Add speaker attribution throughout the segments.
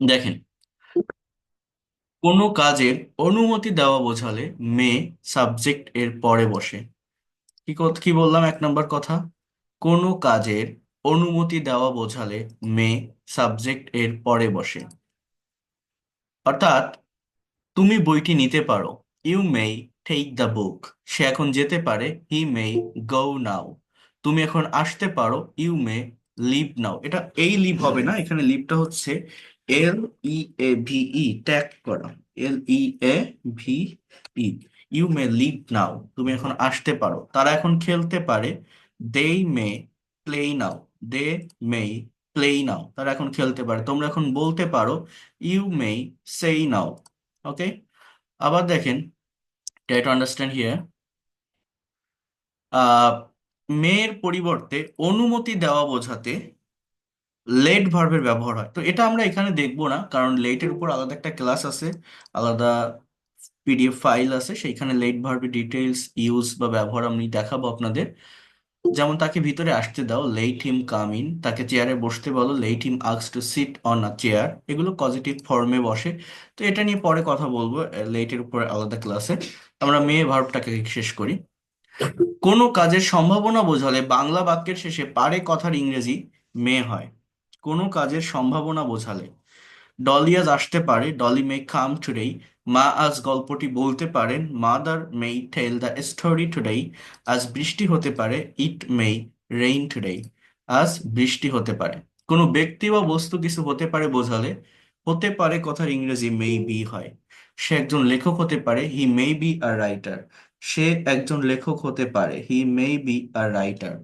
Speaker 1: দেখেন, কোনো কাজের অনুমতি দেওয়া বোঝালে মে সাবজেক্ট এর পরে বসে। কি বললাম? এক নম্বর কথা, কোনো কাজের অনুমতি দেওয়া বোঝালে মে সাবজেক্ট এর পরে বসে। অর্থাৎ তুমি বইটি নিতে পারো, you may take the book. সে এখন যেতে পারে, হি মে গো নাও। তুমি এখন আসতে পারো, ইউ মে লিভ নাও। এটা এই লিভ হবে না, এখানে লিভটা হচ্ছে এল E A V E, tag করা। L E A V E, you may leave now. তুমি এখন আসতে পারো। তারা এখন খেলতে পারে, দে মে প্লে নাও। দে মে প্লে নাও, তারা এখন খেলতে পারে। তোমরা এখন বলতে পারো, ইউ মে সেই নাও। ওকে। আবার দেখেন, ট্রাই টু আন্ডারস্ট্যান্ড হিয়ার। মেয়ের পরিবর্তে অনুমতি দেওয়া বোঝাতে লেট ভার্বের ব্যবহার হয়। তো এটা আমরা এখানে দেখবো না, কারণ লেটের উপর আলাদা একটা ক্লাস আছে, আলাদা পিডিএফ ফাইল আছে, সেইখানে লেট ভার্বের ডিটেলস, ইউজ বা ব্যবহার আমি দেখাবো আপনাদের। যেমন, তাকে ভিতরে আসতে দাও, লেট হিম কাম ইন। তাকে চেয়ারে বসতে বলো, let him ask two sit on a chair. এগুলো পজিটিভ ফর্মে বসে। তো এটা নিয়ে পরে কথা বলবো, লেটের উপর আলাদা ক্লাসে। আমরা মেয়ে ভার্বটাকে শেষ করি। কোনো কাজের সম্ভাবনা বোঝালে বাংলা বাক্যের শেষে পারে কথার ইংরেজি মে হয়। কোনো কাজের সম্ভাবনা বোঝালে ডলি আজ আসতে পারে, ডলি মে কাম টুডে। মা আজ গল্পটি বলতে পারেন, mother may tell the story today. আজ বৃষ্টি হতে পারে, ইট মে রেইন টুডে। আজ বৃষ্টি হতে পারে। কোনো ব্যক্তি বা বস্তু কিছু হতে পারে বোঝালে হতে পারে কথার ইংরেজি মে বি হয়। সে একজন লেখক হতে পারে, he may be a writer. সে একজন লেখক হতে পারে, he may be a writer.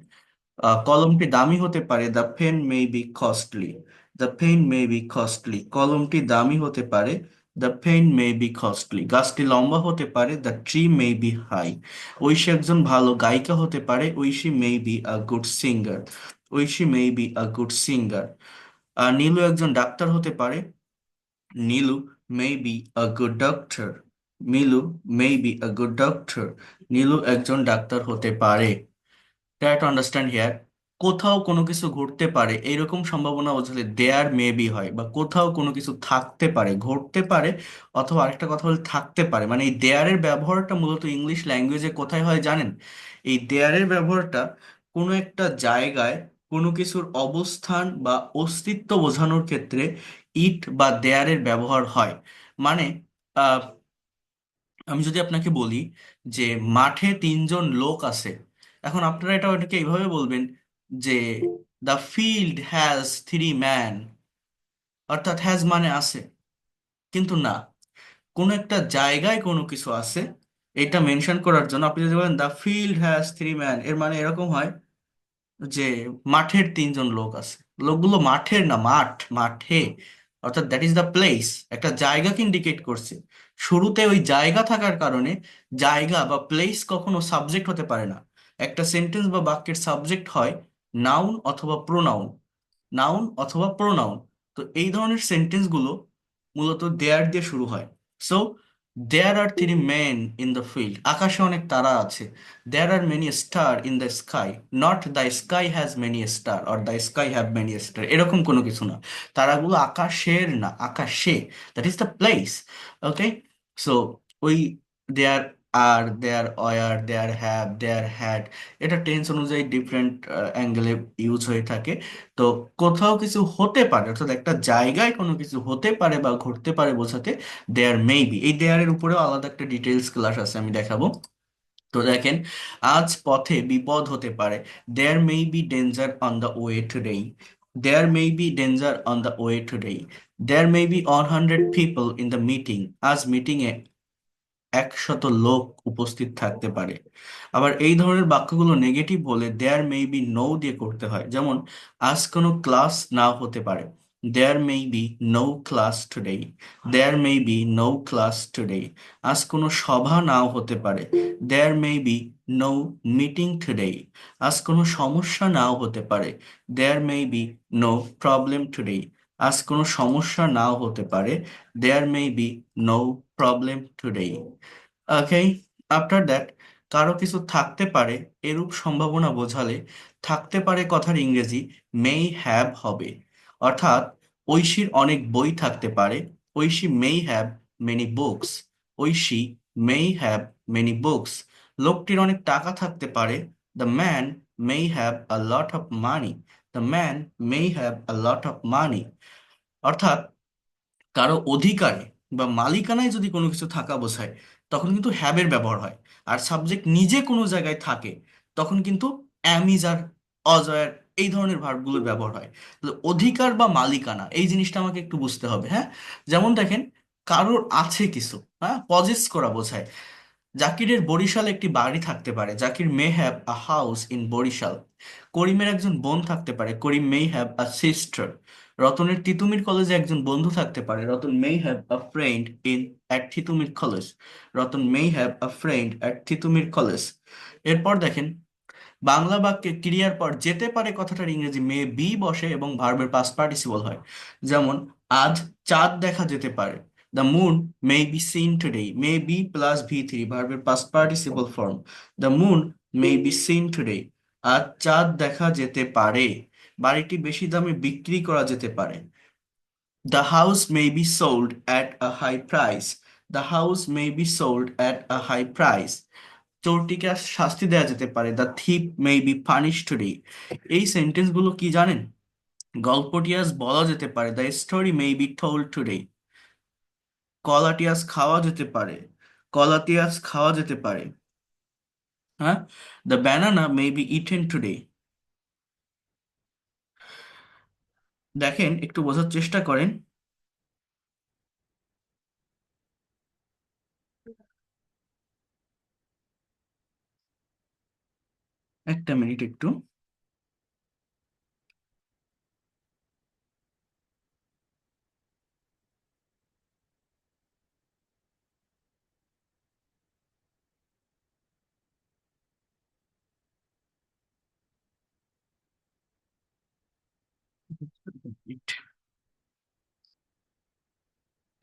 Speaker 1: কলমটি দামি হতে পারে, the pen may be costly. The pen may be costly, কলমটি দামি হতে পারে, the pen may be costly. গাছটি লম্বা হতে পারে, the tree may be high. Oishi একজন ভালো গায়িকা হতে পারে, Oishi may be a good singer. Oishi may be a good singer. Nilu একজন ডাক্তার হতে পারে, Nilu may be a good doctor. Nilu may be a good doctor. Nilu একজন ডাক্তার হতে পারে। Try to understand here. কোথাও কোনো কিছু ঘটতে পারে এইরকম সম্ভাবনা বোঝালে দেয়ার মেবি হয়, বা কোথাও কোনো কিছু থাকতে পারে, ঘটতে পারে, অথবা আরেকটা কথা হলে থাকতে পারে। মানে এই দেয়ারের ব্যবহারটা মূলত ইংলিশ ল্যাঙ্গুয়েজে কোথায় হয় জানেন? এই দেয়ারের ব্যবহারটা কোনো একটা জায়গায় কোনো কিছুর অবস্থান বা অস্তিত্ব বোঝানোর ক্ষেত্রে ইট বা দেয়ারের ব্যবহার হয়। মানে আহ আমি যদি আপনাকে বলি যে মাঠে তিনজন লোক আছে, এখন আপনারা ওটাকে এইভাবে বলবেন যে the field has three man. অর্থাৎ হ্যাজ মানে আছে, কিন্তু না, কোনো একটা জায়গায় কোনো কিছু আছে, এটা মেনশন করার জন্য আপনি যদি বলেন the field has three man, এর মানে এরকম হয় যে মাঠের তিনজন লোক আছে। লোকগুলো মাঠের না, মাঠে। অর্থাৎ দ্যাট ইজ দ্য প্লেস, একটা জায়গাকে ইন্ডিকেট করছে। শুরুতে ওই জায়গা থাকার কারণে জায়গা বা প্লেস কখনো সাবজেক্ট হতে পারে না। একটা সেন্টেন্স বা বাক্যের সাবজেক্ট হয় নাউন অথবা প্রোনাউন। নাউন অথবা প্রোনাউন। তো এই ধরনের সেন্টেন্স গুলো মূলত দেয়ার দিয়ে শুরু হয়। So there are three men in the field, আকাশে অনেক তারা আছে। There are many star in the sky, not the sky has many star or the sky have many star, এরকম কোনো কিছু না। তারাগুলো আকাশের না, আকাশে। That is the place. Okay. So ওই there are, there were, there have, there had, এটা টেন্স অনুযায়ী ডিফারেন্ট অ্যাঙ্গেলে ইউজ হয়ে থাকে। তো কোথাও কিছু হতে পারে, অর্থাৎ একটা জায়গায় কোনো কিছু হতে পারে বা ঘটতে পারে বোঝাতে দেয়ার মেবি। এই দেয়ারের উপরেও আলাদা একটা ডিটেলস ক্লাস আছে, আমি দেখাবো। তো দেখেন, আজ পথে বিপদ হতে পারে, there may be danger on the way today. There may be danger on the way today. There may be 100 people in the meeting, আজ মিটিং এ 100 লোক উপস্থিত থাকতে পারে। আবার এই ধরনের বাক্যগুলো নেগেটিভ হলে দেয়ার মে বি নো দিয়ে করতে হয়। যেমন, আজ কোনো ক্লাস নাও হতে পারে, there may be no class today. There may be no class today. আজ কোনো সভা নাও হতে পারে, there may be no meeting today. আজ কোনো সমস্যা নাও হতে পারে, there may be no problem today. আজ কোনো সমস্যা নাও হতে পারে, there may be no problem today. Okay. After that, কারো কিছু থাকতে পারে এরূপ সম্ভাবনা বোঝালে থাকতে পারে কথার ইংরেজি মে হ্যাভ হবে। অর্থাৎ ঐশীর অনেক বই থাকতে পারে। Oishi may have many books. Oishi may have many books. লোকটির অনেক টাকা থাকতে পারে। The man may have a lot of money. The man may have a lot of money. অর্থাৎ কারো অধিকারে বা মালিকানায় যদি কোনো কিছু থাকা বোঝায় তখন কিন্তু হ্যাবের ব্যবহার হয়। আর সাবজেক্ট নিজে কোনো জায়গায় থাকে তখন কিন্তু অ্যামিজ আর অজয়ের এই ধরনের ভার্বগুলোর ব্যবহার হয়। তাহলে অধিকার বা মালিকানা এই জিনিসটা আমাকে একটু বুঝতে হবে, হ্যাঁ। যেমন দেখেন, কারোর আছে কিছু, হ্যাঁ, পজেস করা বোঝায়। জাকিরের বরিশালে একটি বাড়ি থাকতে পারে। Zakir may have a house in Barishal. করিমের একজন বোন থাকতে পারে। Karim may have a sister. রতনের তিতুমির কলেজে একজন বন্ধু থাকতে পারে। Ratan may have a friend in at Titumir college. Ratan may have a friend at Titumir college. এরপর দেখেন, বাংলা বাক্যে ক্রিয়ার পর যেতে পারে কথাটার ইংরেজি মে বি বসে এবং ভার্বের পাস্ট পার্টিসিপল হয়। যেমন আজ চাঁদ দেখা যেতে পারে। The moon may be seen today. May be plus ভি3 ভার্বের past participle form. The moon may be seen today. আজ চাঁদ দেখা যেতে পারে। বাড়িটি বেশি দামে বিক্রি করা যেতে পারে। The house may be sold at a high price. The house may be sold at a high price. চোরটিকে আর শাস্তি দেওয়া যেতে পারে। The thief may be punish today. এই সেন্টেন্স গুলো কি জানেন? গল্পটি আজ বলা যেতে পারে। The story may be told today. কলাটি আজ খাওয়া যেতে পারে। কলাটি আজ খাওয়া যেতে পারে। হ্যাঁ, the banana may be eaten today. দেখেন, একটু বোঝার চেষ্টা করেন। একটা মিনিট একটু।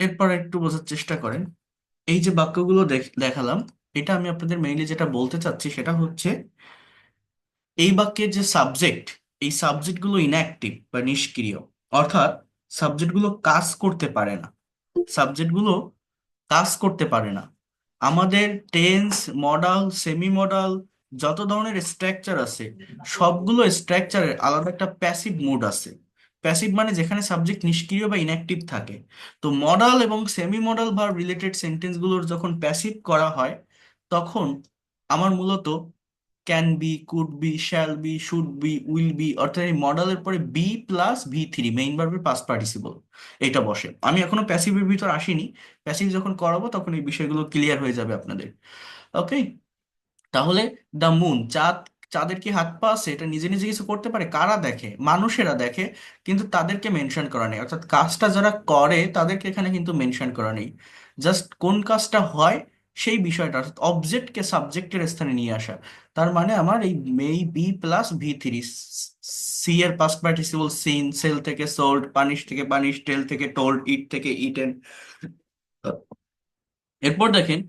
Speaker 1: এরপর একটু বোঝার চেষ্টা করেন। এই যে বাক্যগুলো দেখালাম, এটা আমি আপনাদের মেইনলি যেটা বলতে চাচ্ছি সেটা হচ্ছে এই বাক্যের যে সাবজেক্ট, এই সাবজেক্টগুলো ইনঅ্যাক্টিভ বা নিষ্ক্রিয়। অর্থাৎ সাবজেক্টগুলো কাজ করতে পারে না। সাবজেক্টগুলো কাজ করতে পারে না। আমাদের টেন্স, মডাল, সেমি মডাল, যত ধরনের স্ট্রাকচার আছে সবগুলো স্ট্রাকচারের আলাদা একটা প্যাসিভ মুড আছে। প্যাসিভ মানে যেখানে সাবজেক্ট নিষ্ক্রিয় বা ইনঅ্যাক্টিভ থাকে। তো মডাল এবং সেমি মডাল ভার্ব রিলেটেড সেন্টেন্সগুলোর যখন প্যাসিভ করা হয় তখন আমার মূলত can be, could be, shall be, should be, will be, অর্থাৎ এই মডালের পরে বি প্লাস ভি3 মেইন ভার্বের পাস্ট পার্টিসিপল এটা বসে। আমি এখনো প্যাসিভের ভিতর আসিনি। প্যাসিভ যখন করাবো তখন এই বিষয়গুলো ক্লিয়ার হয়ে যাবে আপনাদের। ওকে। তাহলে দ্য মুন, চাঁদ, চাঁদের কি হাত পা আছে? এটা নিজে নিজে কিছু করতে পারে? কারা দেখে? মানুষেরা দেখে, কিন্তু তাদেরকে মেনশন করা নেই। অর্থাৎ কাজটা যারা করে তাদেরকে এখানে কিন্তু মেনশন করা নেই। জাস্ট কোন কাজটা হয় সেই বিষয়টা, অর্থাৎ অবজেক্টকে সাবজেক্টের স্থানে নিয়ে আসা। তার মানে আমার এই মে বি প্লাস ভি3। সি এর পাস্ট পার্টিসিপল সিন, সেল থেকে সোল্ড, পানিশ থেকে পানিশ, টেল থেকে টোল্ড, ইট থেকে ইটেন। এরপর দেখেন,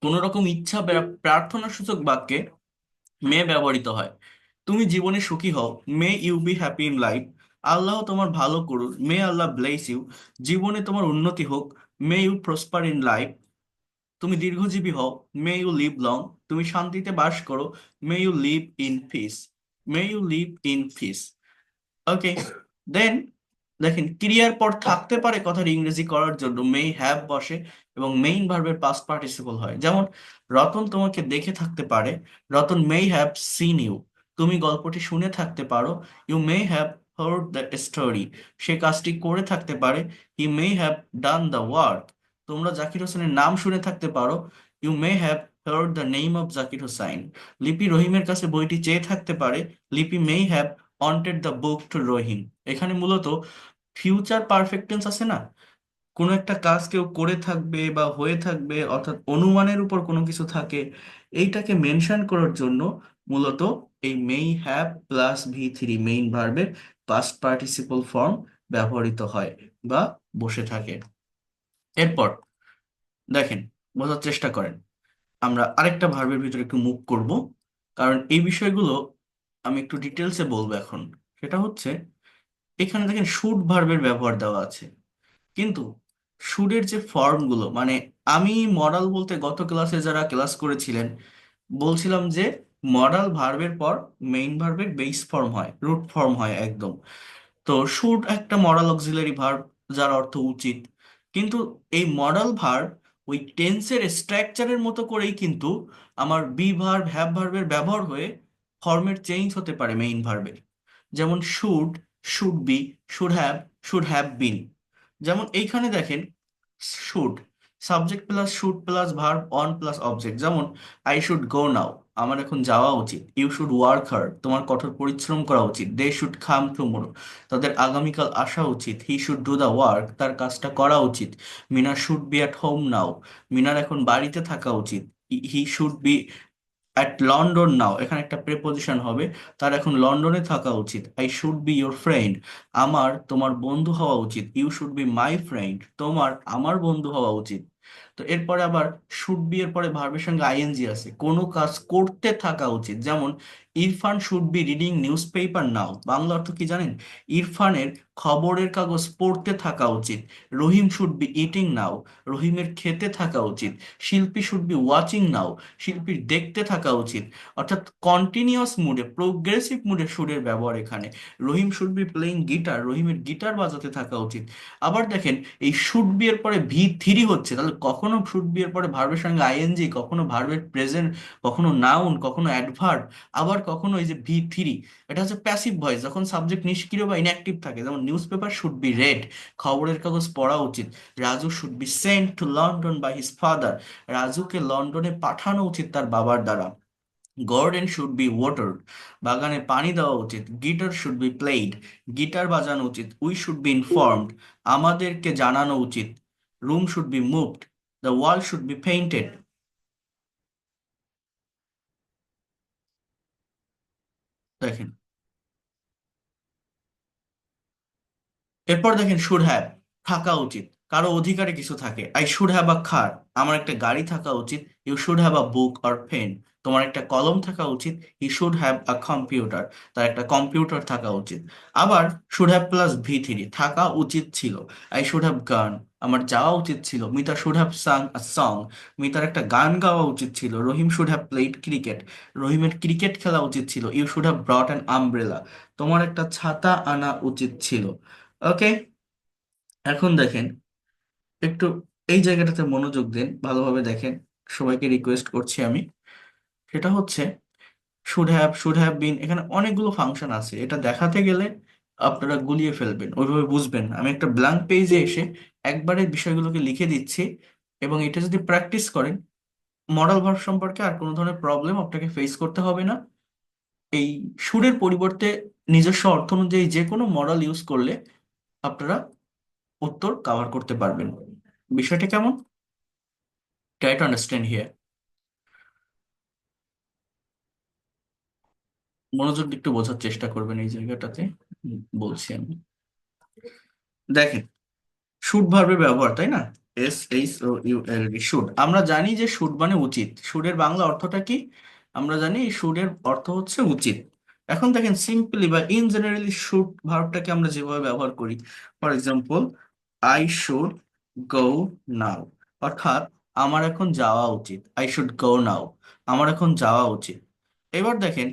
Speaker 1: কোন রকম ইচ্ছা বা প্রার্থনা সূচক বাক্যে মে ব্যবহৃত হয়। তুমি জীবনে সুখী হও। May you be happy in life. আল্লাহ তোমার ভালো করুন। May Allah bless you. জীবনে তোমার উন্নতি হোক। May you prosper in life. তুমি দীর্ঘজীবী হও। May you live long. তুমি শান্তিতে বাস করো। May you live in peace. May you live in peace. Okay. Then দেখেন, ক্রিয়ার পর থাকতে পারে কথার ইংরেজি করার জন্য মে হ্যাভ বসে এবং মেইন ভার্বের পাস্ট পার্টিসিপল হয়। যেমন রতন তোমাকে দেখে থাকতে পারে। Ratan may have seen you. তুমি গল্পটি শুনে থাকতে পারো। You may have heard the story. সে কাজটি করে থাকতে পারে। He may have done the work. তোমরা জাকির হোসেনের নাম শুনে থাকতে পারো। You may have heard the name of Zakir Hossain. Lipi রহিমের কাছে বইটি চেয়ে থাকতে পারে। Lipi may have wanted the book to Rahim. এখানে মূলত ফিউচার পারফেক্ট টেন্স আছে না, কোনো একটা কাজ কেউ করে থাকবে বা হয়ে থাকবে, অর্থাৎ অনুমানের উপর কোনো কিছু থাকে, এইটাকে মেনশন করার জন্য মূলত এই মেই হ্যাভ প্লাস ভি3 মেইন ভার্বের পাস্ট পার্টিসিপল ফর্ম ব্যবহৃত হয় বা বসে থাকে। এরপর দেখেন, বোঝার চেষ্টা করেন। আমরা আরেকটা ভার্বের ভিতরে একটু মুভ করব, কারণ এই বিষয়গুলো আমি একটু ডিটেলসে বলবো এখন। সেটা হচ্ছে এখানে দেখেন শুড ভার্বের ব্যবহার দেওয়া আছে, কিন্তু শুডের যে ফর্মগুলো, মানে আমি মডাল বলতে গত ক্লাসে যারা ক্লাস করেছিলেন বলছিলাম যে মডাল ভার্বের পর মেইন ভার্বের বেস ফর্ম হয়, রুট ফর্ম হয় একদম। তো শুড একটা মডাল অক্সিলারি ভার্ব, যার অর্থ উচিত। কিন্তু এই মডাল ভার্ব ওই টেন্সের স্ট্রাকচারের মতো করেই কিন্তু আমার বি ভার্ব হ্যাভ ভার্বের ব্যবহার হয়ে ফর্মের চেঞ্জ হতে পারে মেইন ভার্বের। যেমন should, should be, should have বিন। যেমন এইখানে দেখেন, should subject plus should plus verb on plus object. যেমন আই শুড গো নাও, আমার এখন যাওয়া উচিত। ইউ শুড ওয়ার্ক হার্ড, তোমার কঠোর পরিশ্রম করা উচিত। দে শুড কাম টুমোরো, তাদের আগামীকাল আসা উচিত। He should do the work, তার কাজটা করা উচিত। Mina should be at home now, মিনার এখন বাড়িতে থাকা উচিত। He should be at London now, এখানে একটা প্রেপোজিশন হবে, তার এখন লন্ডনে থাকা উচিত। I should be your friend, আমার তোমার বন্ধু হওয়া উচিত। You should be my friend, তোমার আমার বন্ধু হওয়া উচিত। তো এরপরে আবার শুড বি এর পরে ভার্বের সঙ্গে আইএনজি আছে, কোনো কাজ করতে থাকা উচিত। যেমন Irfan should be reading newspaper now, Bangla অর্থ কি জানেন? ইরফানের খবরের কাগজ পড়তে থাকা উচিত। Rahim should be eating now, রহিমের খেতে থাকা উচিত। শিল্পী শুড বি ওয়াচিং নাও, শিল্পীর দেখতে থাকা উচিত। অর্থাৎ কন্টিনিউয়াস মুডে, প্রোগ্রেসিভ মুডে সুরের ব্যবহার এখানে। রহিম শুড বি প্লেইং গিটার, রহিমের গিটার বাজাতে থাকা উচিত। আবার দেখেন, এই শুড বি এর পরে ভি থ্রি হচ্ছে, তাহলে কখনো শুড বি এর পরে ভার্বের সঙ্গে আইএনজি, কখনো ভার্বের প্রেজেন্ট, কখনো নাউন, কখনো অ্যাডভার্ব, আবার কখনো এই যে ভি থ্রি। এটা হচ্ছে প্যাসিভ ভয়েস, যখন সাবজেক্ট নিষ্ক্রিয় বা ইনঅ্যাক্টিভ থাকে। যেমন newspaper should be read, খবরের কাগজ পড়া উচিত। Raju should be sent to London by his father, রাজুকে লন্ডনে পাঠানো উচিত তার বাবার দ্বারা। গার্ডেন শুড বি ওয়াটার্ড, বাগানে পানি দেওয়া উচিত। Guitar should be played, guitar বাজানো উচিত। উই শুড বি ইনফর্মড, আমাদেরকে জানানো উচিত। Room should be moved, the wall should be painted. দেখেন, এরপর দেখেন শুড হ্যাভ, থাকা উচিত, কারো অধিকারে কিছু থাকে। I should have a car, আমার একটা গাড়ি থাকা উচিত। You should have a book or pen, তোমার একটা কলম থাকা উচিত। He should have a computer, তার একটা কম্পিউটার থাকা উচিত। আবার should have plus V three, থাকা উচিত ছিল। আই শুড হ্যাভ গান, আমার যাওয়া উচিত ছিল। Mita should have sung a song, মিতার একটা গান গাওয়া উচিত ছিল। Rahim should have played cricket, রহিমের ক্রিকেট খেলা উচিত ছিল। You should have brought an umbrella, তোমার একটা ছাতা আনা উচিত ছিল। ওকে, এখন দেখেন একটু এই জায়গাটাতে মনোযোগ দিন, ভালোভাবে দেখেন, সবাইকে রিকোয়েস্ট করছি আমি। সেটা হচ্ছে শুড হ্যাভ বিন, এখানে অনেকগুলো ফাংশন আছে, এটা দেখাতে গেলে আপনারা গুলিয়ে ফেলবেন, ওইভাবে বুঝবেন না। আমি একটা ব্ল্যাঙ্ক পেজে এসে একবারে বিষয়গুলোকে লিখে দিচ্ছি, এবং এটা যদি প্র্যাকটিস করেন, মডাল ভার্ব সম্পর্কে আর কোনো ধরনের প্রবলেম আপনাকে ফেস করতে হবে না। এই সুরের পরিবর্তে নিজস্ব অর্থ অনুযায়ী যে কোনো মডাল ইউজ করলে আপনারা উত্তর কভার করতে পারবেন। বিষয়টা কেমন? Try to understand here. মনোযোগ দিয়ে একটু বোঝার চেষ্টা করবেন এই জায়গাটাতে। বলছি আমি, দেখেন, শুড ভার্বের ব্যবহার, তাই না? SHOULD, should. আমরা জানি যে শুড মানে উচিত। শুডের বাংলা অর্থটা কি? আমরা জানি এই শুডের অর্থ হচ্ছে উচিত। এখন দেখেন, সিম্পলি বা ইন জেনারেলি শুড ভার্বটাকে আমরা যেভাবে ব্যবহার করি, for example, I should go now, অর্থাৎ আমার এখন যাওয়া উচিত। আই শুড গো নাও, আমার এখন যাওয়া উচিত। এবার দেখেন,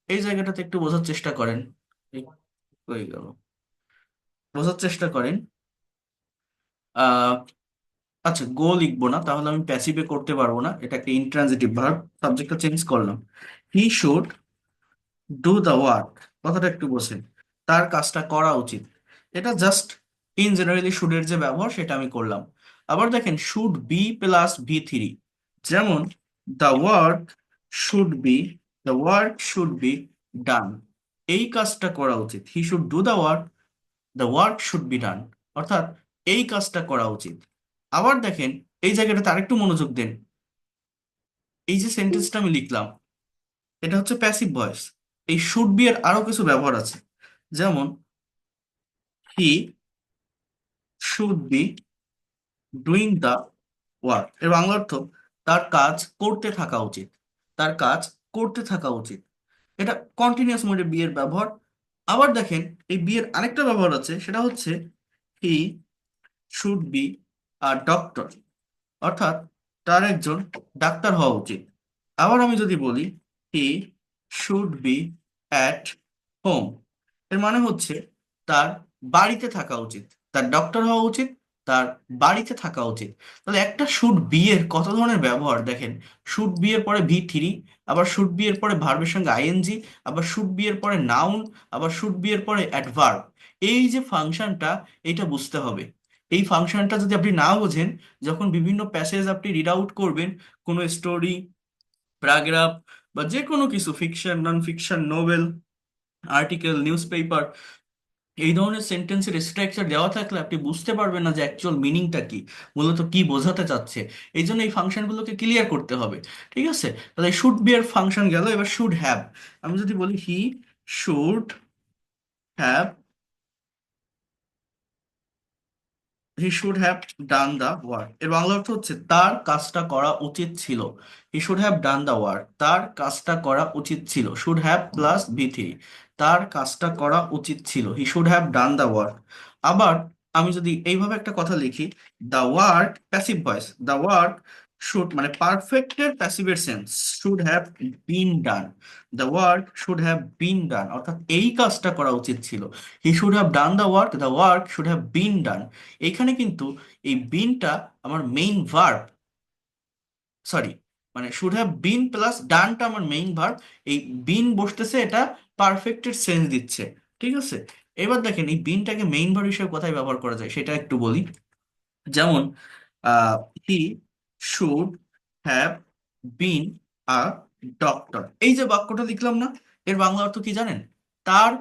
Speaker 1: এই জায়গাটাতে একটু বোঝার চেষ্টা করেন। এই, হয়ে গেল, বোঝার চেষ্টা করেন। আহ আচ্ছা, গো লিখবো না, তাহলে আমি প্যাসিভে করতে পারবো না, এটা একটা ইন্ট্রানজিটিভ ভার্ব। সাবজেক্টটা চেঞ্জ করলাম। হি শুড ডু দ্য ওয়ার্ক, কথাটা একটু বোঝেন, তার কাজটা করা উচিত। এটা জাস্ট ইন জেনারেলি শুডের যে ব্যবহার সেটা আমি করলাম। আবার দেখেন, should be plus V three. যেমন the work should be, the work should be done, এই কাজটা করা উচিত। He should do the work, the work should be done, অর্থাৎ এই কাজটা করা উচিত। আবার দেখেন, এই জায়গাটাতে আরেকটু মনোযোগ দেন। এই যে সেন্টেন্সটা আমি লিখলাম, এটা হচ্ছে প্যাসিভ ভয়েস। এই শুড বি এর আরো কিছু ব্যবহার আছে। যেমন হি should be doing the work, এর বাংলা অর্থ তার কাজ করতে থাকা উচিত, তার কাজ করতে থাকা উচিত। এটা কন্টিনিউয়াস মোডে বি এর ব্যবহার। আবার দেখেন এই বিয়ের আরেকটা ব্যবহার আছে, সেটা হচ্ছে হি শুড বি আ ডক্টর, অর্থাৎ তার একজন ডাক্তার হওয়া উচিত। আবার আমি যদি বলি হি শুড বি অ্যাট হোম, এর মানে হচ্ছে তার বাড়িতে থাকা উচিত, তার ডক্টর হওয়া উচিত, তার বাড়িতে থাকা উচিত। তাহলে একটা শুড বি এর কত ধরনের ব্যবহার দেখেন। শুড বি এর পরে ভি3, আবার শুড বি এর পরে ভার্বের সঙ্গে আইএনজি, আবার শুড বি এর পরে নাউন, আবার শুড বি এর পরে অ্যাডভার্ব। এই যে ফাংশনটা, এইটা বুঝতে হবে। এই ফাংশনটা যদি আপনি না বোঝেন, যখন বিভিন্ন প্যাসেজ আপনি রিড আউট করবেন, কোনো স্টোরি, প্যারাগ্রাফ, বা যে কোনো কিছু, fiction, non fiction, Nobel, article, news paper, এই ধরনের সেন্টেন্সের স্ট্রাকচার দেওয়া থাকলে আপনি বুঝতে পারবেন না যে অ্যাকচুয়াল মিনিংটা কি, মূলত কি বোঝাতে চাচ্ছে। এই জন্য এই ফাংশনগুলোকে ক্লিয়ার করতে হবে। ঠিক আছে, তাহলে শুড বি এর ফাংশন গেল। এবার শুড হ্যাভ, আমি যদি বলি হি should have, he should have done the work, এর বাংলা অর্থ হচ্ছে তার কাজটা করা উচিত ছিল। He should have done the work, তার কাজটা করা উচিত ছিল। শুড হ্যাভ প্লাস ভি3, তার কাজটা করা উচিত ছিল, he should have done the work. আবার আমি যদি এইভাবে একটা কথা লিখি, the work passive voice, the work should মানে পারফেক্টের প্যাসিভের sense, should have been done, the work should have been done, অর্থাৎ এই কাজটা করা উচিত ছিল। He should have done the work, the work should have been done. এইখানে কিন্তু এই বিনটা আমার মেইন ভার্ব, সরি, মানে শুড হ্যাভ বিন প্লাস ডানটা আমার মেইন ভার্ব। এই বিন বসতেছে, এটা পারফেক্টের সেন্স দিচ্ছে। ঠিক আছে, এবার দেখেন এই বিনটাকে মেইন ভার্ব হিসেবে কোথায় ব্যবহার করা যায় সেটা একটু বলি। যেমন হি should have bin a doctor, এই যে বাক্যটা লিখলাম না, এর বাংলা অর্থ কি জানেন? তার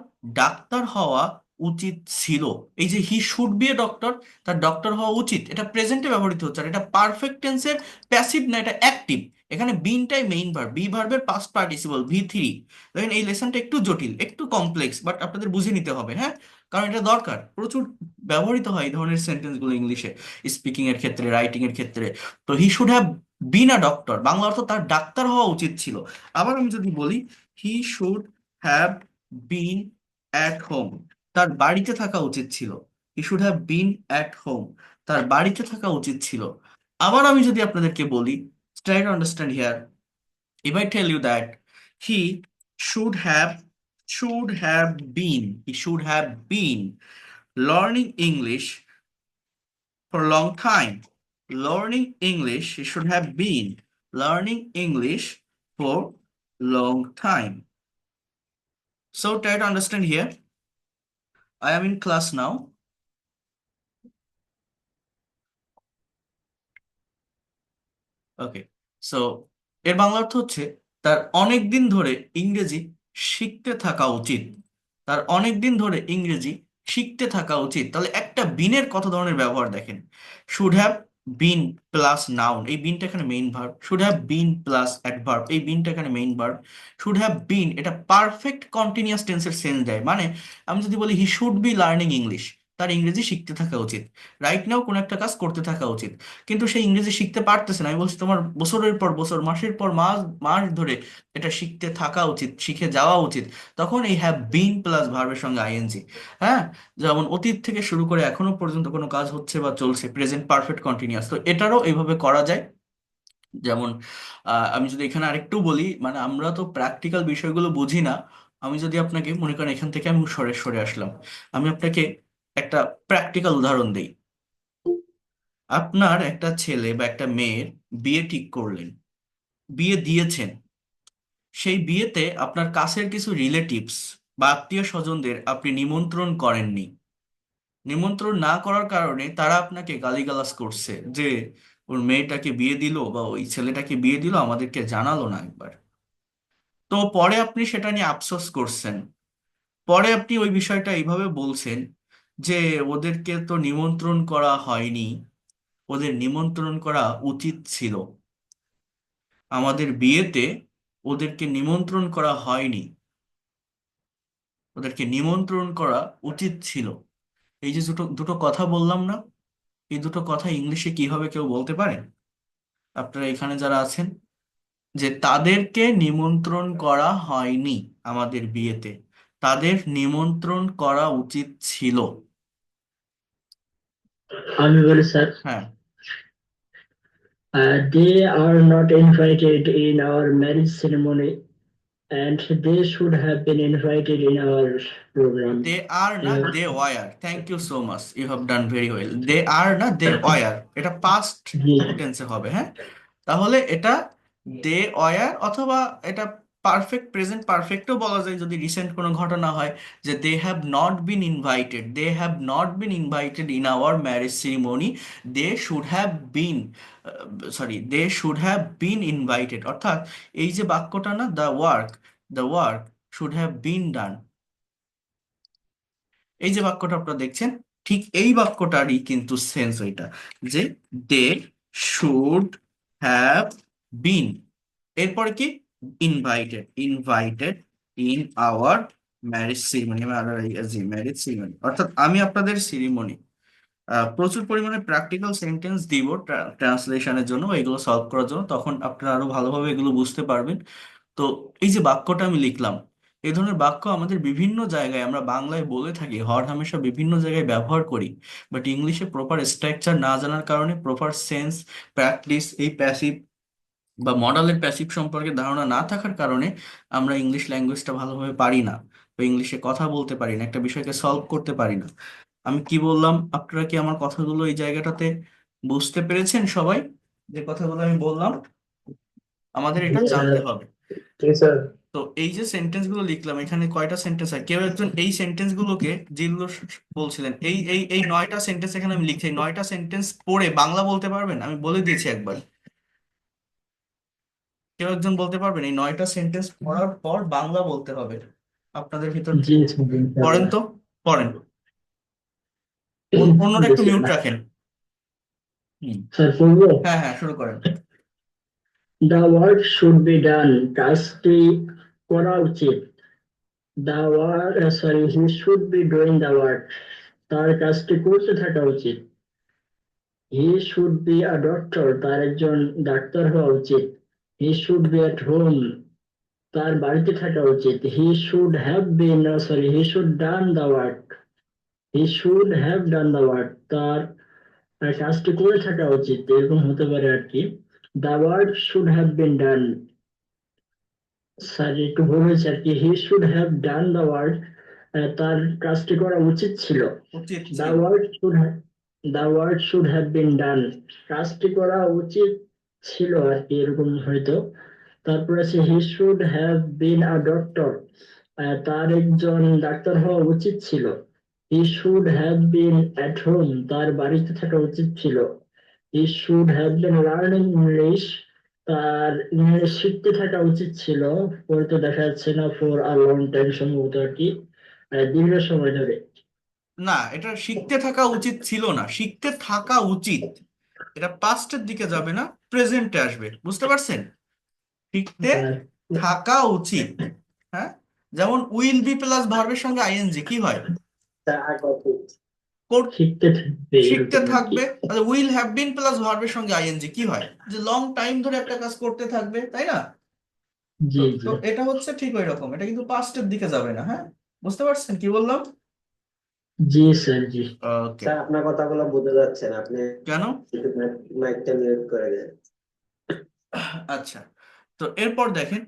Speaker 1: ডাক্তার হওয়া উচিত ছিল। এই যে হি শুড বি এ ডক্টর, তার ডক্টর হওয়া উচিত, এটা প্রেজেন্টে ব্যবহৃত হচ্ছে, আর এটা পারফেক্ট টেন্সের প্যাসিভ না, এটা অ্যাক্টিভ। এখানে বিনটাই মেইন ভার্ব, বি ভার্বের পাস্ট পার্টিসিপল ভি3। দেখেন এই লেসনটা একটু জটিল, একটু কমপ্লেক্স, বাট আপনাদের বুঝে নিতে হবে, হ্যাঁ, কারণ এটা দরকার, প্রচুর ব্যবহৃত হয় এই ধরনের সেন্টেন্সগুলো ইংলিশে, স্পিকিং এর ক্ষেত্রে, রাইটিং এর ক্ষেত্রে। তো হি should have bin a doctor, Bangla অর্থ তার ডাক্তার হওয়া উচিত ছিল। আবার আমি যদি বলি হি should have bin at home, তার বাড়িতে থাকা উচিত ছিল। He should have bin at home, তার বাড়িতে থাকা উচিত ছিল। আবার আমি যদি আপনাদেরকে বলি, try to understand here, if I tell you that he should have been learning English for a long time. Learning English, he should have been learning English for long time. So try to understand here. I am in class now. Okay, so এর বাংলা অর্থ হচ্ছে তার অনেক দিন ধরে ইংরেজি শিখতে থাকা উচিত, তার অনেক দিন ধরে ইংরেজি শিখতে থাকা উচিত। তাহলে একটা বিনের কত ধরনের ব্যবহার দেখেন। Should have been plus noun, এই বিনটা এখানে main verb. Should have been plus adverb, এই বিনটা এখানে মেইন ভার্ব। শুড হ্যাভ বিন, এটা পারফেক্ট কন্টিনিউয়াস টেন্সের সেন্স দেয়। মানে আমি যদি বলি হি শুড বি লার্নিং ইংলিশ, তার ইংরেজি শিখতে থাকা উচিত, রাইট নাও কোনো একটা কাজ করতে থাকা উচিত, কিন্তু সে ইংরেজি শিখতে পারতেছে না। আমি বলছি তোমার বছরের পর বছর, মাসের পর মাস মাস ধরে এটা শিখতে থাকা উচিত, শিখে যাওয়া উচিত। তখন এই হ্যাভ বিন প্লাস ভার্বের সঙ্গে আইএনজি। হ্যাঁ, যেমন অতীত থেকে শুরু করে এখনো পর্যন্ত কোনো কাজ হচ্ছে বা চলছে, প্রেজেন্ট পারফেক্ট কন্টিনিউয়াস, তো এটারও এইভাবে করা যায়। যেমন আমি যদি এখানে আরেকটু বলি, মানে আমরা তো প্র্যাকটিক্যাল বিষয়গুলো বুঝি না। আমি যদি আপনাকে মনে করেন, এখান থেকে আমি সরে সরে আসলাম, আমি আপনাকে একটা প্র্যাকটিক্যাল উদাহরণ দিই। আপনার একটা ছেলে বা একটা মেয়ের বিয়ে ঠিক করলেন, বিয়ে দিয়েছেন, সেই বিয়েতে আপনার কাছের কিছু রিলেটিভস বা আত্মীয় স্বজনদের আপনি নিমন্ত্রণ করেননি। নিমন্ত্রণ না করার কারণে তারা আপনাকে গালিগালাজ করছে যে ওর মেয়েটাকে বিয়ে দিল বা ওই ছেলেটাকে বিয়ে দিল, আমাদেরকে জানালো না একবার। তো পরে আপনি সেটা নিয়ে আফসোস করছেন, পরে আপনি ওই বিষয়টা এইভাবে বলছেন যে ওদেরকে তো নিমন্ত্রণ করা হয়নি, ওদের নিমন্ত্রণ করা উচিত ছিল, আমাদের বিয়েতে ওদেরকে নিমন্ত্রণ করা হয়নি, ওদেরকে নিমন্ত্রণ করা উচিত ছিল। এই যে দুটো দুটো কথা বললাম না, এই দুটো কথা ইংলিশে কিভাবে কেউ বলতে পারেন? আপনারা এখানে যারা আছেন, যে তাদেরকে নিমন্ত্রণ করা হয়নি আমাদের বিয়েতে, তাদের নিমন্ত্রণ করা উচিত ছিল।
Speaker 2: আমি বলি স্যার,
Speaker 1: হ্যাঁ,
Speaker 2: they are not invited in our marriage ceremony and they should have been invited in our program.
Speaker 1: They are না, they were. Thank you so much, you have done very well. They are না, they war, এটা past
Speaker 2: জি
Speaker 1: টেন্সে হবে। হ্যাঁ, তাহলে এটা they were, অথবা এটা পারফেক্ট প্রেজেন্ট পারফেক্টও বলা যায় যদি রিসেন্ট কোনো ঘটনা হয়, যে they have not been invited, they have not been invited in our marriage ceremony, they should have been, sorry, they should have been invited. অর্থাৎ এই যে বাক্যটা না, the work should have been done, এই যে বাক্যটা আপনারা দেখছেন, ঠিক এই বাক্যটারই কিন্তু সেন্স ওইটা, যে দে শুড হ্যাভ বিন, এরপরে কি, invited, invited in our marriage ceremony, marriage ceremony, অর্থাৎ আমি আপনাদের সিরিমনি, প্রচুর পরিমাণে প্র্যাকটিক্যাল সেন্টেন্স দিব ট্রান্সলেশনের জন্য, এগুলো সলভ করার জন্য, তখন আপনারা আরো ভালোভাবে এগুলো বুঝতে পারবেন। তো এই যে বাক্যটা আমি লিখলাম, এই ধরনের বাক্য আমাদের বিভিন্ন জায়গায়, আমরা বাংলায় বলে থাকি, হর হামেশা বিভিন্ন জায়গায় ব্যবহার করি, বাট ইংলিশে প্রপার স্ট্রাকচার না জানার কারণে, প্রপার সেন্স, প্র্যাকটিস, এই প্যাসিভ বা মডালের প্যাসিভ সম্পর্কে ধারণা না থাকার কারণে আমরা ইংলিশ ল্যাঙ্গুয়েজটা ভালোভাবে পারি না, বা ইংলিশে কথা বলতে পারি না, একটা বিষয়কে সলভ করতে পারি না। আমি কি বললাম, আপনারা কি আমার কথাগুলো এই জায়গাটাতে বুঝতে পেরেছেন সবাই, যে কথাগুলো আমি বললাম? আমাদের এটা জানতে হবে।
Speaker 2: জি স্যার।
Speaker 1: তো এই যে সেন্টেন্স গুলো লিখলাম, এখানে কয়টা সেন্টেন্স হয়, কেউ একজন এই সেন্টেন্স গুলোকে, যেগুলো বলছিলেন, এই এই এই 9টা সেন্টেন্স এখানে আমি লিখছি, এই 9টা সেন্টেন্স পড়ে বাংলা বলতে পারবেন? আমি বলে দিয়েছি একবার, কেউ একজন বলতে পারবেন এই 9টা সেন্টেন্স পড়ার পর বাংলা বলতে হবে আপনাদের ভিতর
Speaker 2: জি
Speaker 1: থেকে?
Speaker 2: স্যার,
Speaker 1: পড়েন
Speaker 2: ইনশাআল্লাহ।
Speaker 1: তো, পড়েন। অন্যরা একটু মিউট
Speaker 2: বিসমিল্লাহ।
Speaker 1: রাখেন। হুম।
Speaker 2: স্যার বলবো?
Speaker 1: হ্যাঁ হ্যাঁ, শুরু করেন।
Speaker 2: দ্য ওয়ার্ক শুড বি ডান, কাজটি করা উচিত। The work, sorry, he should be doing the work, তার কাজটি করতে থাকা উচিত। He should be a doctor, তার একজন ডাক্তার হওয়া উচিত। He should be at home, তার বাড়িতে থাকা উচিত। He should have been, sorry, he should done the work, he should have done the work, তার কাজটি করে থাকা উচিত, এরকম হতে পারে আর কি। The work should have been done, sir একটু ভুল হয়েছে আর কি। He should have done the work, তার কাজটি করা উচিত ছিল।
Speaker 1: উচিত
Speaker 2: দ্য
Speaker 1: ছিল।
Speaker 2: Work should have, the work should have been done, কাজটি করা উচিত ছিল আর কি, এরকম হয়তো। তারপর আছে হি should have bin a doctor, তার একজন ডাক্তার হওয়া উচিত ছিল। He should have bin at home, তার বাড়িতে থাকা উচিত ছিল। He should have been learning English, তার ইংলিশ শিখতে থাকা উচিত ছিল। পড়তে দেখা যাচ্ছে না, ফর আ লং টাইম সম্ভবত আর কি, দীর্ঘ সময় ধরে।
Speaker 1: না, এটা শিখতে থাকা উচিত ছিল না, শিখতে থাকা উচিত, এটা পাস্টের দিকে যাবে না, প্রেজেন্টে আসবে, বুঝতে পারছেন? শিখতে
Speaker 2: আর
Speaker 1: থাকা উচিত। হ্যাঁ, যেমন উইল বি প্লাস ভার্বের সঙ্গে আইএনজি কি হয়? কর-
Speaker 2: শিখতে থাকবে
Speaker 1: শিখতে
Speaker 2: এরকম আর কি।
Speaker 1: থাকবে। তাহলে উইল হ্যাভ বিন প্লাস ভার্বের সঙ্গে আইএনজি কি হয়? যে লং টাইম ধরে একটা কাজ করতে থাকবে, তাই না? তো
Speaker 2: জি জি।
Speaker 1: তো এটা হচ্ছে ঠিক ওই রকম, এটা কিন্তু পাস্টের দিকে যাবে না। হ্যাঁ, বুঝতে পারছেন কি বললাম?
Speaker 2: জি স্যার, জি।
Speaker 1: ওকে।
Speaker 3: স্যার আপনার কথাগুলো বোঝা যাচ্ছে না, আপনি
Speaker 1: কেন?
Speaker 3: একটু মাইকটা মিউট করে দেন।
Speaker 1: আচ্ছা, তো এরপর দেখেন,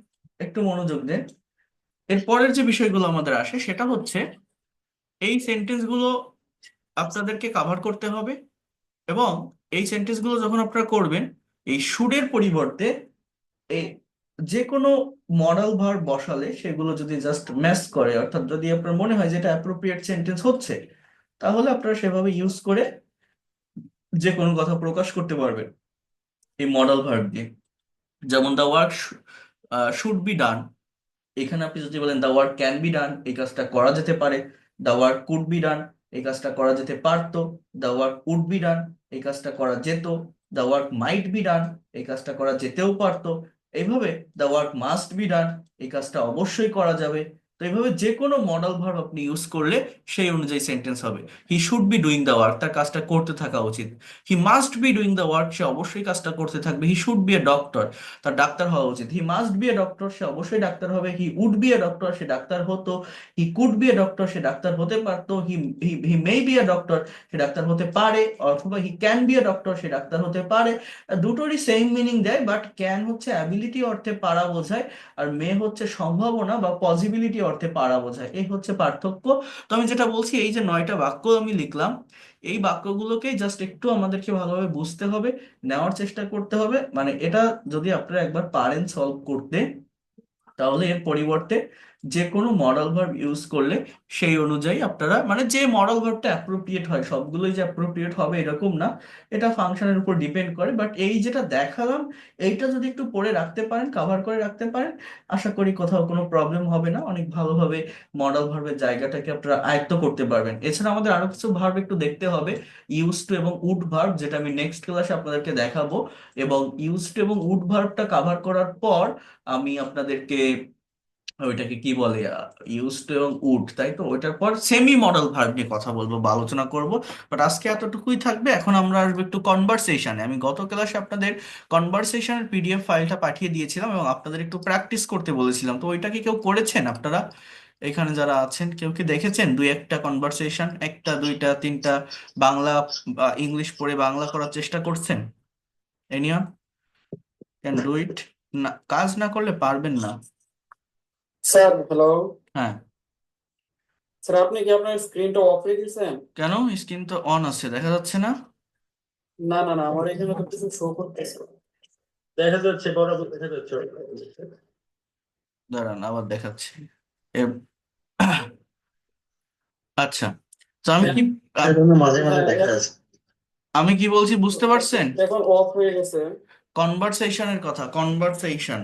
Speaker 1: একটু মনোযোগ দেন, এরপরের যে বিষয়গুলো আমাদের আসে সেটা হচ্ছে, এই সেন্টেন্সগুলো আপনাদেরকে কাভার করতে হবে, এবং এই সেন্টেন্সগুলো যখন আপনারা করবেন, এই শুডের পরিবর্তে এই যে কোনো মডাল ভার্ব বসালে সেগুলো যদি জাস্ট ম্যাচ করে, অর্থাৎ যদি আপনার মনে হয় যে এটা অ্যাপ্রোপ্রিয়েট সেন্টেন্স হচ্ছে, তাহলে আপনারা সেভাবে ইউজ করে যে কোনো কথা প্রকাশ করতে পারবেন এই মডাল ভার্ব দিয়ে। যেমন the work should be done, এখানে আপনি যদি বলেন the work can be done, এই কাজটা করা যেতে পারে। The work could be done, এই কাজটা করা যেতে পারতো। The work would be done, এই কাজটা করা যেত। The work might be done, এই কাজটা করা যেতেও পারতো। এইভাবে the work must be done, এই কাজটা অবশ্যই করা যাবে। তো এইভাবে যে কোনো মডাল ভার্ব আপনি ইউজ করলে সেই অনুযায়ী সেন্টেন্স হবে। He should be doing the work, তার কাজটা করতে থাকা উচিত। He must be doing the work, সে অবশ্যই কাজটা করতে থাকবে। He should be a doctor, তার ডাক্তার হওয়া উচিত। He must be a doctor, সে অবশ্যই ডাক্তার হবে। He would be a doctor, সে ডাক্তার হতো। He could be a doctor, সে ডাক্তার হতে পারতো। He he may be a doctor, সে ডাক্তার হতে পারে। অথবা he can be a doctor, সে ডাক্তার হতে পারে। দুটোরই সেম মিনিং দেয়, বাট ক্যান হচ্ছে অ্যাবিলিটি অর্থে পারা বোঝায়, আর মে হচ্ছে সম্ভাবনা বা পসিবিলিটি অর্থে পারা বোঝায়। এই হচ্ছে পার্থক্য। তো আমি যেটা বলছি, এই যে 9টা বাক্য আমি লিখলাম, এই বাক্যগুলোকেই জাস্ট একটু আমাদেরকে ভালোভাবে বুঝতে হবে, নেওয়ার চেষ্টা করতে হবে। মানে এটা যদি আপনারা একবার পারেন সলভ করতে, তাহলে এর পরিবর্তে যে কোনো মডাল ভার্ব ইউজ করলে সেই অনুযায়ী আপনারা, মানে যে মডাল ভার্বটা অ্যাপ্রোপ্রিয়েট হয়, সবগুলোই যে অ্যাপ্রোপ্রিয়েট হবে এরকম না, এটা ফাংশনের উপর ডিপেন্ড করে। বাট এই যেটা দেখালাম, এইটা যদি একটু পড়ে রাখতে পারেন, কাভার করে রাখতে পারেন, আশা করি কোথাও কোনো প্রবলেম হবে না। অনেক ভালোভাবে মডাল ভার্বের জায়গাটাকে আপনারা আয়ত্ত করতে পারবেন। এছাড়া আমাদের আরো কিছু ভার্ব একটু দেখতে হবে, ইউজ টু এবং উড ভার্ব, যেটা আমি নেক্সট ক্লাসে আপনাদেরকে দেখাবো। এবং ইউজ টু এবং উড ভার্বটা কাভার করার পর আমি আপনাদেরকে ওইটাকে কি বলে, ইউজ টু এবং উড, তাই তো, ওইটার পর সেমি মডেল ভার্ব নিয়ে কথা বলবো বা আলোচনা করব। বাট আজকে এতটুকুই থাকবে। এখন আমরা আসবো একটু কনভারসেশনে। আমি গত ক্লাসে আপনাদের কনভারসেশনের পিডিএফ ফাইলটা পাঠিয়ে দিয়েছিলাম এবং আপনাদের একটু প্র্যাকটিস করতে বলেছিলাম। তো ওইটা কি কেউ করেছেন আপনারা? এখানে যারা আছেন কেউ কি দেখেছেন দুই একটা কনভারসেশন, একটা দুইটা তিনটা, বাংলা বা ইংলিশ পড়ে বাংলা করার চেষ্টা করছেন? Anyone can do it? না, কাজ না করলে পারবেন না।
Speaker 4: Sir hello.
Speaker 1: হ্যাঁ,
Speaker 4: স্যার আপনি কি আপনার স্ক্রিনটা অফ করে দিয়েছেন?
Speaker 1: কেন? স্ক্রিন তো অন আছে, দেখা যাচ্ছে না?
Speaker 4: না না না, আমার এখানে তো কিছু শো করতেছে।
Speaker 2: দেখা যাচ্ছে, বরাবর দেখা যাচ্ছে।
Speaker 1: দাঁড়ান, আবার দেখাচ্ছি। এ- আচ্ছা, তো আমি কি
Speaker 2: মাঝে মাঝে দেখা যাচ্ছে।
Speaker 1: আমি কি বলছি বুঝতে পারছেন?
Speaker 4: এখন অফ হয়ে গেছে।
Speaker 1: কনভারসেশনের কথা, কনভারসেশন,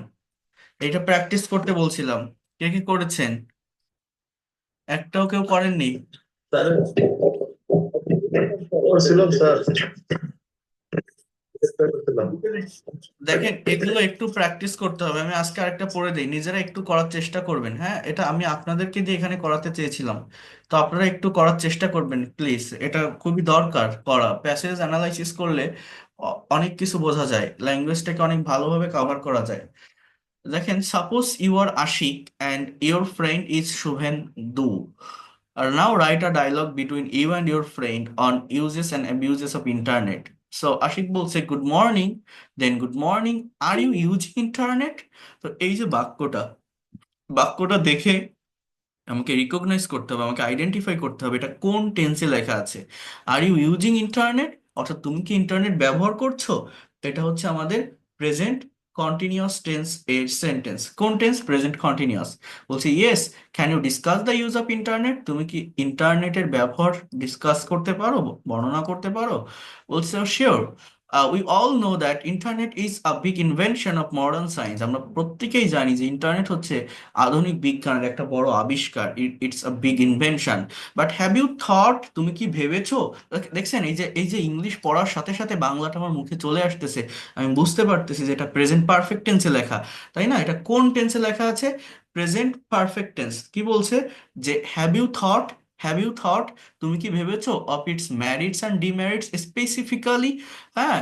Speaker 1: এটা প্র্যাকটিস করতে বলছিলাম। কে কি করেছেন? একটাও কেউ করেননি?
Speaker 2: স্যার করছিলাম স্যার।
Speaker 1: দেখেন, এগুলো একটু প্র্যাকটিস করতে হবে। আমি আজকে আরেকটা পড়ে দিই, নিজেরা একটু করার চেষ্টা করবেন। হ্যাঁ, এটা আমি আপনাদেরকে দিয়ে এখানে করাতে চেয়েছিলাম, তো আপনারা একটু করার চেষ্টা করবেন প্লিজ। এটা খুবই দরকার করা। প্যাসেজ অ্যানালাইসিস করলে অনেক কিছু বোঝা যায়, ল্যাঙ্গুয়েজটাকে অনেক ভালোভাবে কভার করা যায়। দেখেন, suppose you are Ashiq and your friend is Shuvendu, are now write a dialogue between you and your friend on uses and abuses of internet. So Ashiq বলছে good morning, then good morning, are you using internet? তো এই যে বাক্যটা, বাক্যটা দেখে আমাকে recognise করতে হবে, আমাকে আইডেন্টিফাই করতে হবে এটা কোন টেন্সে লেখা আছে। আর ইউ ইউজিং ইন্টারনেট, অর্থাৎ তুমি কি ইন্টারনেট ব্যবহার করছো? এটা হচ্ছে আমাদের প্রেজেন্ট কন্টিনিউয়াস টেন্স এর সেন্টেন্স। কোন টেন্স? Present continuous. বলছি yes, can you discuss the use of internet? তুমি কি ইন্টারনেটের ব্যবহার ডিসকাস করতে পারো, বর্ণনা করতে পারো? বলছে sure, we all know that internet is a big invention of modern science. আমরা প্রত্যেকেই জানি যে ইন্টারনেট হচ্ছে আধুনিক বিজ্ঞানের একটা বড় আবিষ্কার। It's a big invention. But have you thought, তুমি কি ভেবেছো? দেখছেন, এই যে ইংলিশ পড়ার সাথে সাথে বাংলাটা আমার মুখে চলে আসতেছে। আমি বুঝতে পারতেছি যে এটা প্রেজেন্ট পারফেক্ট টেন্সে লেখা, তাই না? এটা কোন টেন্সে লেখা আছে? Present perfect tense. কি বলছে? যে have you thought, have you thought, তুমি কি ভেবেছো of its merits and demerits specifically? হ্যাঁ,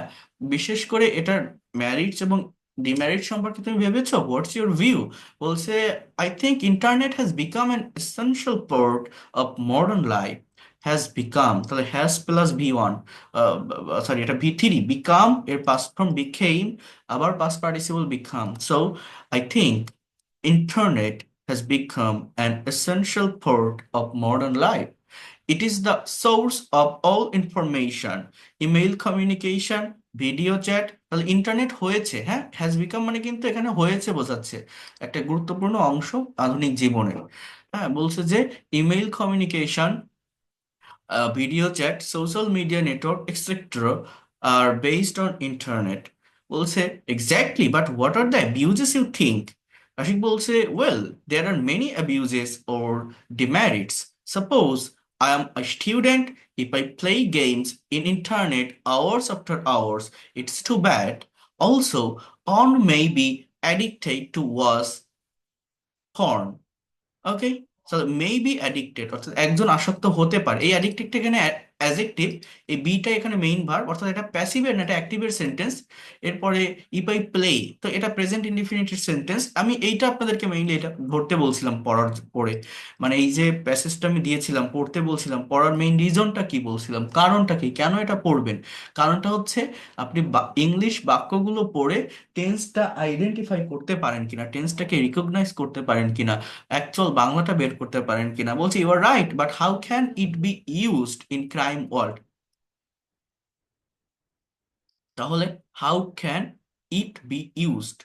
Speaker 1: বিশেষ করে এটার ম্যারিটস এবং ডিমেরিট সম্পর্কে তুমি ভেবেছো? What's your view? বলছে I think internet has become an essential part of modern life. Has become, তাহলে has plus V one, sorry এটা ভি থ্রি, বিকাম এর পাস্ট ফর্ম বিকেম, আবার past participle become. So I think internet has become an essential part of modern life. It is the source of all information, email communication, video chat. তাহলে internet হয়েছে, হ্যাঁ, has become মানে কিন্তু এখানে হয়েছে বোঝাচ্ছে একটা গুরুত্বপূর্ণ অংশ আধুনিক জীবনের। হ্যাঁ, বলছে যে email communication, video chat, social media network, etc. are based on internet. বলছে exactly, but what are the abuses you think? Ashik বলছে well, there are many abuses or demerits. Suppose I am a student, if I play games in internet hours after hours, it's too bad. Also, on may be addicted to watch porn. Okay, so may be addicted, অর্থাৎ একজন আসক্ত হতে পারে। এই অ্যাডিক্টেডটা এখানে adjective, এই beta এখানে main verb, অর্থাৎ এটা প্যাসিভের না, এটা অ্যাক্টিভের সেন্টেন্স। এরপরে ইফ আই প্লে, তো এটা প্রেজেন্ট ইনডিফিনিটের সেন্টেন্স। আমি এইটা আপনাদেরকে মেইনলি এটা ধরতে বলছিলাম পড়ার পরে, মানে এই যে প্যাসেজটা আমি দিয়েছিলাম পড়তে বলছিলাম, পড়ার মেইন রিজনটা কি বলছিলাম, কারণটা কি, কেন এটা পড়বেন। কারণটা হচ্ছে আপনি ইংলিশ বাক্যগুলো পড়ে টেন্সটা আইডেন্টিফাই করতে পারেন কিনা, টেন্সটাকে রিকগনাইজ করতে পারেন কিনা, অ্যাকচুয়াল বাংলাটা বের করতে পারেন কিনা। বলছি you are right, but how can it be used in crime world. তাহলে how can it be used.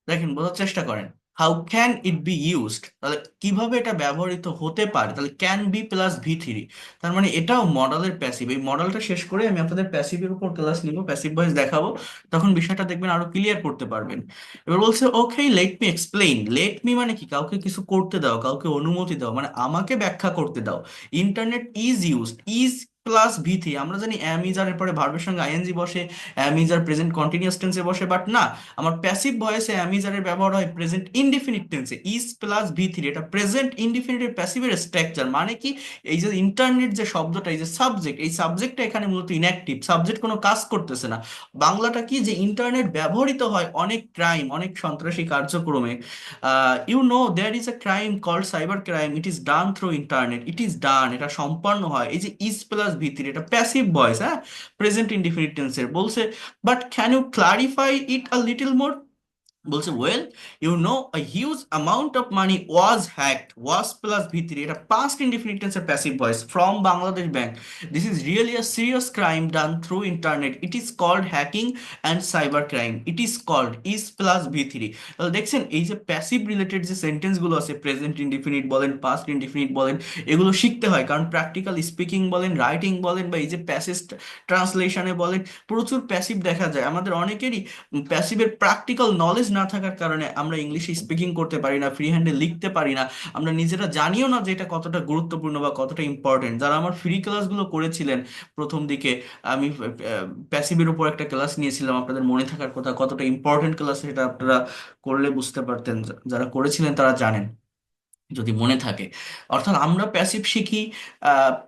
Speaker 1: দেখেন, বোঝার চেষ্টা করেন, how can it be used, তাহলে কিভাবে এটা ব্যবহৃত হতে পারে। তাহলে ক্যান বি প্লাস ভি3, তার মানে এটাও মডেলের প্যাসিভ। এই মডেলটা শেষ করে আমি আপনাদের প্যাসিভের উপর ক্লাস নিব, প্যাসিভ ভয়েস দেখাবো, তখন বিষয়টা দেখবেন আরো ক্লিয়ার করতে পারবেন। এবার বলছে okay let me explain. Let me মানে কি, কাউকে কিছু করতে দাও, কাউকে অনুমতি দাও, মানে আমাকে ব্যাখ্যা করতে দাও। Internet is used, is plus ভি3, আমরা জানি অ্যাম ইজ আর এরপরে ভার্বের সঙ্গে আইএনজি বসে, am is are present continuous টেন্সে বসে, বাট না, আমার প্যাসিভ ভয়েসে অ্যামিজারের ব্যবহার হয় প্রেজেন্ট ইনডিফিনিট টেন্সে, ইজ প্লাস ভি3। এটা প্রেজেন্ট ইনডিফিনিটের প্যাসিভের স্ট্রাকচার। মানে কি, এই যে ইন্টারনেট যে শব্দটা, এই যে সাবজেক্ট, এই সাবজেক্টটা এখানে মূলত ইনঅ্যাক্টিভ, সাবজেক্ট কোনো কাজ করতেছে না। বাংলাটা কি, যে ইন্টারনেট ব্যবহৃত হয় অনেক ক্রাইম, অনেক সন্ত্রাসী কার্যক্রমে। You know there is a crime called cyber crime, it is done through internet, it is done, এটা সম্পন্ন হয়। এই যে ইজ প্লাস ভি3, এটা প্যাসিভ ভয়েস, হ্যাঁ, প্রেজেন্ট ইনডিফিনিট টেন্সের। বলছে but can you clarify it a little more. বলছে well you know a huge amount of money was hacked, was plus ভি3, এটা পাস্ট ইনডিফিনিট টেন্সের passive voice, from Bangladesh bank. This is really a serious crime done through internet, it is called hacking and cyber crime, it is called is plus ভি3। তাহলে দেখছেন এই যে passive related যে সেন্টেন্সগুলো আছে, প্রেজেন্ট ইনডিফিনিট বলেন, পাস্ট ইনডিফিনিট বলেন, এগুলো শিখতে হয়, কারণ প্র্যাকটিক্যাল স্পিকিং বলেন, রাইটিং বলেন, বা এই যে প্যাসেজ ট্রান্সলেশনে বলেন, প্রচুর প্যাসিভ দেখা যায়। আমাদের অনেকেরই প্যাসিভের প্র্যাকটিক্যাল নলেজ না থাকার কারণে আমরা ইংলিশে স্পিকিং করতে পারি না, ফ্রি হ্যান্ডে লিখতে পারি না, আমরা নিজেরা জানিও না যে এটা কতটা গুরুত্বপূর্ণ বা কতটা ইম্পর্টেন্ট। যারা আমার ফ্রি ক্লাসগুলো করেছিলেন প্রথম দিকে, আমি প্যাসিভের উপর একটা ক্লাস নিয়েছিলাম, আপনাদের মনে থাকার কথা, কতটা ইম্পর্টেন্ট ক্লাস, সেটা আপনারা করলে বুঝতে পারতেন, যারা করেছিলেন তারা জানেন যদি মনে থাকে। অর্থাৎ আমরা প্যাসিভ শিখি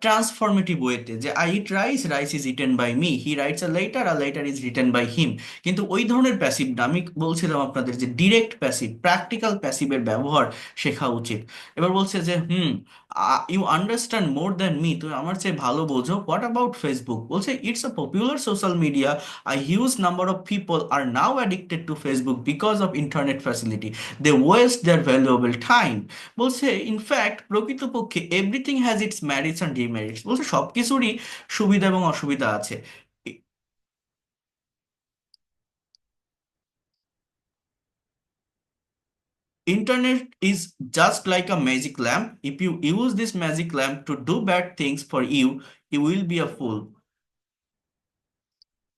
Speaker 1: ট্রান্সফরমেটিভ ওয়েতে, যে I eat rice, rice is eaten by me, he writes a letter, a letter is written by him. কিন্তু ওই ধরনের প্যাসিভ না, আমি বলছিলাম আপনাদের যে ডিরেক্ট প্যাসিভ, প্র্যাকটিক্যাল প্যাসিভের ব্যবহার শেখা উচিত। এবার বলছে যে you understand more than me, তুমি আমার চেয়ে ভালো বোঝো। হোয়াট অ্যাবাউট ফেসবুক, বলছে it's a popular social media, a huge number of people are now addicted to Facebook because of internet facility, they waste their valuable time. বলছে in fact প্রকৃতপক্ষে everything has its merits and demerits, বলছে সবকিছুরই সুবিধা এবং অসুবিধা আছে। Internet is just like a magic lamp. If you use this magic lamp to do bad things for you, you will be a fool.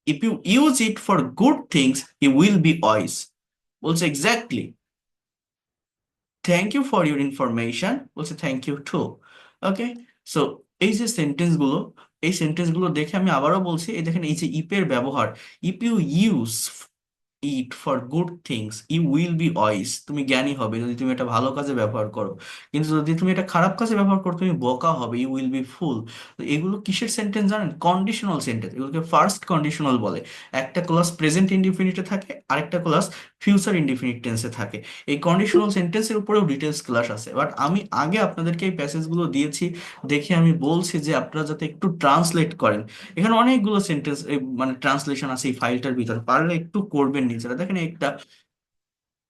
Speaker 1: If you use it for good things, you will be wise. বলছে exactly, thank you for your information, বলছে thank you too. Okay, so এই যে সেন্টেন্সগুলো, এই সেন্টেন্সগুলো দেখে আমি আবারও বলছি, এই দেখেন এই যে ইপের ব্যবহার, if you use it for good things you will be wise, তুমি জ্ঞানী হবে যদি তুমি এটা ভালো কাজে ব্যবহার করো, কিন্তু যদি তুমি এটা খারাপ কাজে ব্যবহার করো তুমি বোকা হবে, ইউ উইল বি ফুল। তো এগুলো কিসের সেন্টেন্স জানেন? কন্ডিশনাল সেন্টেন্স, এগুলোকে ফার্স্ট কন্ডিশনাল বলে। একটা ক্লাস প্রেজেন্ট ইনডিফিনিটে থাকে, আরেকটা ক্লাস ফিউচার ইনডিফিনিট টেন্সে থাকে। এই কন্ডিশনাল সেন্টেন্সের উপরেও ডিটেলস ক্লাস আছে, বাট আমি আগে আপনাদেরকে এই প্যাসেজগুলো দিয়েছি, দেখে আমি বলছি যে আপনারা যাতে একটু ট্রান্সলেট করেন। এখানে অনেকগুলো সেন্টেন্স মানে ট্রান্সলেশন আছে এই ফাইলটার ভিতর, পারলে একটু করবেন নিজেরা। দেখেন একটা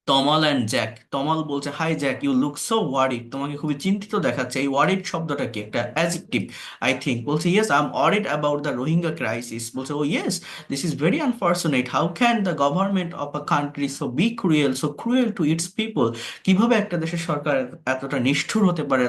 Speaker 1: তমাল অ্যান্ড জ্যাক, তমাল বলছে hi Jack, you look so worried, তোমাকে খুবই চিন্তিত দেখাচ্ছে। এই ওয়ারিড শব্দটা কি? একটা অ্যাডজেক্টিভ আই থিঙ্ক। বলছে yes I am worried about the Rohingya crisis. বলছে oh yes, this is very unfortunate, how can the government of a country so be cruel, so cruel to its people. কিভাবে একটা দেশের সরকার এতটা নিষ্ঠুর হতে পারে,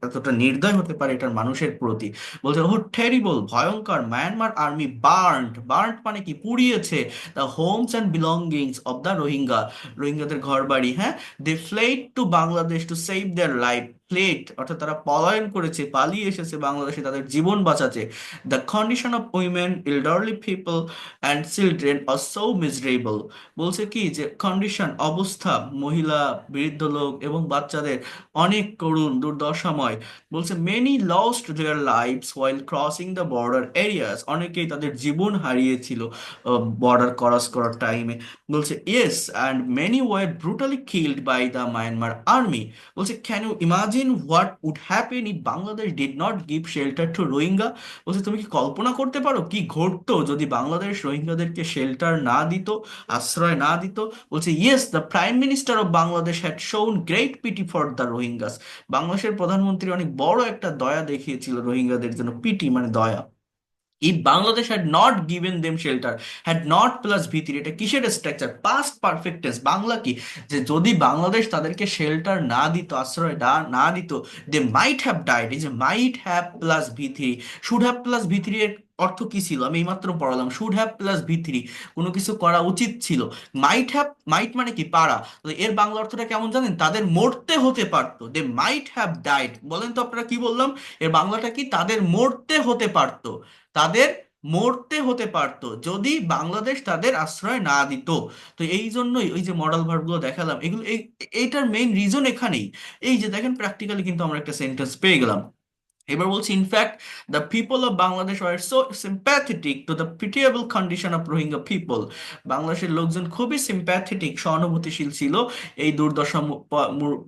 Speaker 1: এতটা নির্দয় হতে পারে এটার মানুষের প্রতি। বলছে ও টেরিবল, ভয়ঙ্কর, মায়ানমার আর্মি বার্নড, বার্নড মানে কি, পুড়িয়েছে, the homes and belongings of the Rohingya, রোহিঙ্গাদের ঘর বাড়ি, হ্যাঁ, they fled to Bangladesh to save their life. Fled, অর্থাৎ তারা পলায়ন করেছে, পালিয়ে এসেছে বাংলাদেশে তাদের জীবন বাঁচাতে। The condition of women, elderly people and children are so miserable. বলছে কি যে কন্ডিশন, অবস্থা, মহিলা, বৃদ্ধ লোক এবং বাচ্চাদের অনেক করুণ দুর্দশাময়। বলছে many lost their lives while crossing the border areas, অনেকেই তাদের জীবন হারিয়েছিল বর্ডার ক্রস করার টাইমে। বলছে yes, and many were brutally killed by the Myanmar army. বলছে can you imagine what would happen if Bangladesh did not give shelter to Rohingya. বলছে তুমি কি কল্পনা করতে পারো কি ঘটতো যদি বাংলাদেশ রোহিঙ্গাদেরকে শেল্টার না দিত, আশ্রয় না দিত। বলছে yes, the prime minister of Bangladesh had shown great pity for the Rohingyas. বাংলাদেশের প্রধানমন্ত্রী অনেক বড় একটা দয়া দেখিয়েছিল রোহিঙ্গাদের জন্য, পিটি মানে দয়া। If Bangladesh had not given them shelter, had not plus ভিত্তির, এটা কিসের structure, past perfect tense. Bangla কি, যে যদি বাংলাদেশ তাদেরকে শেল্টার না দিত, আশ্রয় না দিত, দে মাইট হ্যাভ ডাইড। এই যে মাইট হ্যাভ প্লাস ভি3, শুড হ্যাভ প্লাস ভি3 এর অর্থ কি ছিল আমি এইমাত্র পড়ালাম, শুড হ্যাভ প্লাস ভি3, কোনো কিছু করা উচিত ছিল। মাইট হ্যাভ, মাইট মানে কি পারা, তো এর বাংলা অর্থটা কেমন জানেন, তাদের মরতে হতে পারতো, দে মাইট হ্যাভ ডাইড। বলেন তো আপনারা কি বললাম, এর বাংলাটা কি, তাদের মরতে হতে পারতো, তাদের মরতে হতে পারতো যদি বাংলাদেশ তাদের আশ্রয় না দিত। তো এই জন্যই ওই যে মডেল ভার্বগুলো দেখালাম, এগুলো এইটার মেইন রিজন এখানেই। এই যে দেখেন প্র্যাকটিক্যালি কিন্তু আমরা একটা সেন্টেন্স পেয়ে গেলাম। এবার বলছি in fact the people of Bangladesh were so sympathetic to the pitiable condition of Rohingya people. বাংলাদেশের লোকজন খুবই সিম্প্যাথেটিক, সহানুভূতিশীল ছিল এই দুর্দশা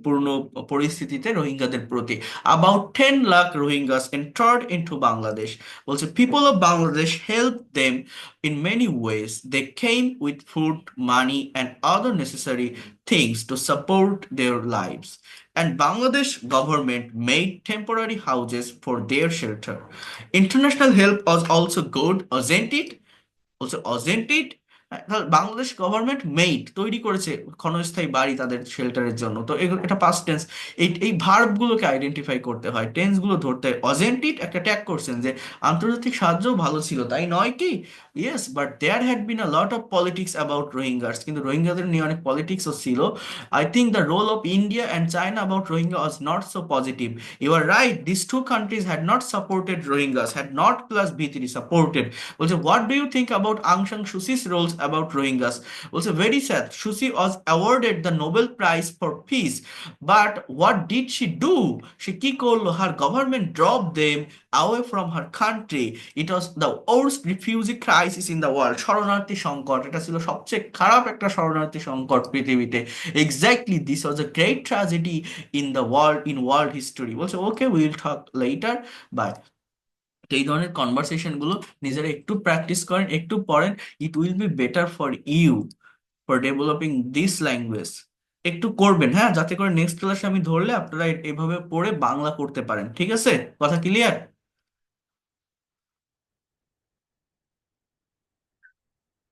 Speaker 1: পূর্ণ পরিস্থিতিতে রোহিঙ্গাদের প্রতি। About 10 lakh Rohingyas entered into Bangladesh. বলছে people of Bangladesh help them in many ways, they came with food, money and other necessary things to support their lives, and Bangladesh government made temporary houses for their shelter. International help was also good, wasn't it? বলছে অজেন্টিড, Bangladesh government made, তৈরি করেছে ক্ষণস্থায়ী বাড়ি তাদের শেল্টারের জন্য। তো এটা past tense. এই ভার্ব গুলোকে আইডেন্টিফাই করতে হয়, টেন্স গুলো ধরতে হয়। অজেন্টিড একটা ট্যাগ করছেন যে আন্তর্জাতিক সাহায্য ভালো ছিল, তাই নয় কি? Yes, but there had been a lot of politics about Rohingyas, কিন্তু রোহিঙ্গাদের নিয়ে অনেক পলিটিক্সও ছিল। I think the role of India and China about Rohingya was not so positive. You are right, this two countries had not supported Rohingyas, had not plus ভি3 supported. বলছে what do you think about Aung San সুচিস roles about Rohingyas. বলছে very sad, Suu Kyi was awarded the Nobel prize for peace, but what did she do, সে কি করলো, her government drop them away from her country. It was the worst refugee crisis in the world. শরণার্থী সংকট, এটা ছিল সবচেয়ে খারাপ একটা শরণার্থী সংকট পৃথিবীতে। Exactly, this was a great tragedy in the world, in world history. বলছে ওকে, উইল টক লেটার, বাই। তো এই ধরনের কনভারসেশন গুলো নিজেরা একটু প্র্যাকটিস করেন, একটু পড়েন, it will be better for you for developing this language. একটু করবেন হ্যাঁ, যাতে করে নেক্সট ক্লাসে আমি ধরলে আপনারা এভাবে পড়ে বাংলা করতে পারেন। ঠিক আছে, কথা ক্লিয়ার?